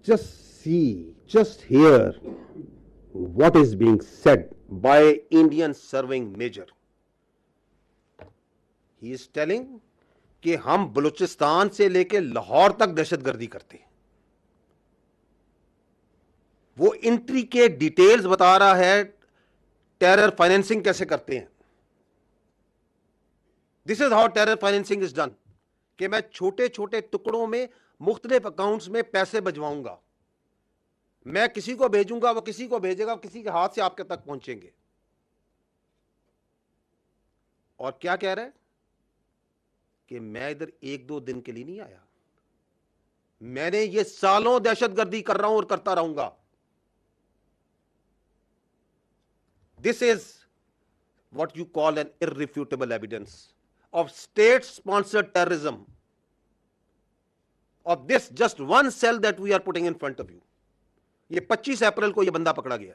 just hear what is being said by Indian serving major. He is telling कि हम बलूचिस्तान से लेके लाहौर तक दहशतगर्दी करते हैं. वो इंट्रिकेट डिटेल्स बता रहा है टेरर फाइनेंसिंग कैसे करते हैं. This is how terror financing is done. कि मैं छोटे छोटे टुकड़ों में मुख्तलिफ अकाउंट्स में पैसे भिजवाऊंगा, मैं किसी को भेजूंगा, वो किसी को भेजेगा, किसी के हाथ से आपके तक पहुंचेंगे. और क्या कह रहा है कि मैं इधर 1-2 दिन के लिए नहीं आया, मैंने ये सालों दहशतगर्दी कर रहा हूं और करता रहूंगा. This is what you call an irrefutable evidence of state sponsored terrorism of this just one cell that we are putting in front of you. ये 25 अप्रैल को ये बंदा पकड़ा गया.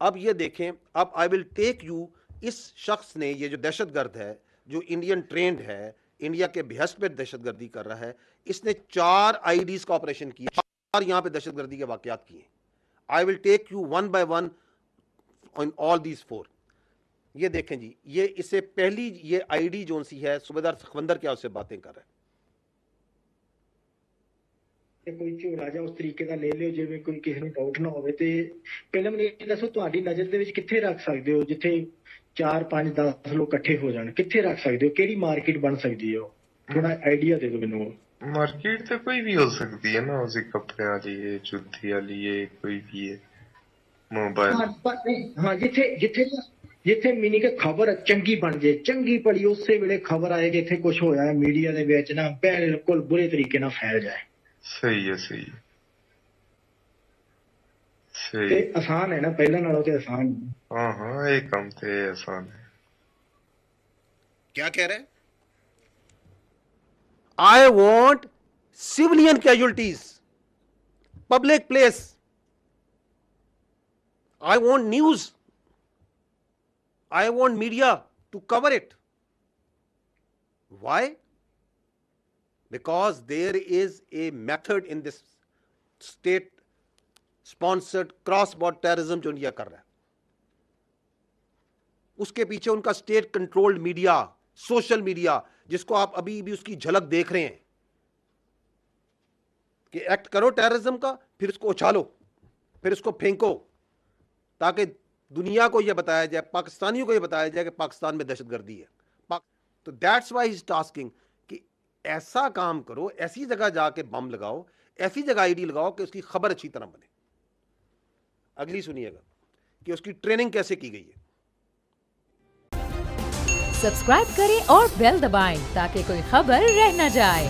अब ये देखें, अब आई विल टेक यू, इस शख्स ने, ये जो दहशतगर्द है, जो इंडियन ट्रेंड है, इंडिया के बेहस्त पे दहशतगर्दी कर रहा है, इसने 4 आईडीज का ऑपरेशन किया, 4 यहां पे दहशतगर्दी के वाकयात किए. I will take you one by one on all these 4. ये देखें जी, ये इससे पहली ये आईडी जोन सी है, सूबेदार सखवंदर क्या उससे बातें कर रहा है. कोई ਝੋਲਾ ਜਾਂ ਉਸ ਤਰੀਕੇ ਦਾ ਲੈ ਲਿਓ ਜਿਵੇਂ ਕੋਈ ਕਿਸੇ ਨੂੰ ਡਾਊਟ ਨਾ ਹੋਵੇ. ਤੇ ਪਹਿਲਾਂ ਮੈਨੂੰ ਇਹ ਦੱਸੋ, ਤੁਹਾਡੀ ਨਜ਼ਰ ਦੇ ਵਿੱਚ ਕਿੱਥੇ ਰੱਖ ਸਕਦੇ ਹੋ ਜਿੱਥੇ 4 5 10 ਲੋਕ ਇਕੱਠੇ ਹੋ ਜਾਣ? ਕਿੱਥੇ ਰੱਖ ਸਕਦੇ ਹੋ? ਕਿਹੜੀ ਮਾਰਕੀਟ ਬਣ ਸਕਦੀ ਹੈ? ਥੋੜਾ ਆਈਡੀਆ ਦੇ ਦਿਓ ਮੈਨੂੰ. मार्केट तो कोई भी हो सकती है ना, उसी कपड़े वाली है, जूती वाली है, कोई भी है, मोबाइल. हाँ, जिथे जिथे जिथे मीनिंग खबर चंगी बन जाए, चंगी भली उस वेले खबर आए कि इत्थे कुछ होया है, मीडिया दे विच ना बिल्कुल बुरे तरीके नाल फैल जाए. सही है, सही है, सही. ते आसान है ना, पहला नालों ते आसान. हाँ हाँ, ये काम ते आसान है. क्या कह रहे हैं? I want civilian casualties, public place. I want news. I want media to cover it. Why? Because there is a method in this state sponsored cross border terrorism जो इंडिया कर रहा है, उसके पीछे उनका state controlled media, social media, जिसको आप अभी भी उसकी झलक देख रहे हैं कि एक्ट करो टेररिज्म का, फिर इसको उछालो, फिर इसको फेंको, ताकि दुनिया को यह बताया जाए, पाकिस्तानियों को यह बताया जाए कि पाकिस्तान में दहशतगर्दी है. तो that's why he is tasking कि ऐसा काम करो, ऐसी जगह जाके बम लगाओ, ऐसी जगह आईडी लगाओ कि उसकी खबर अच्छी तरह बने. अगली सुनिएगा कि उसकी ट्रेनिंग कैसे की गई है. सब्सक्राइब करें और बेल दबाएं ताकि कोई खबर रह न जाए.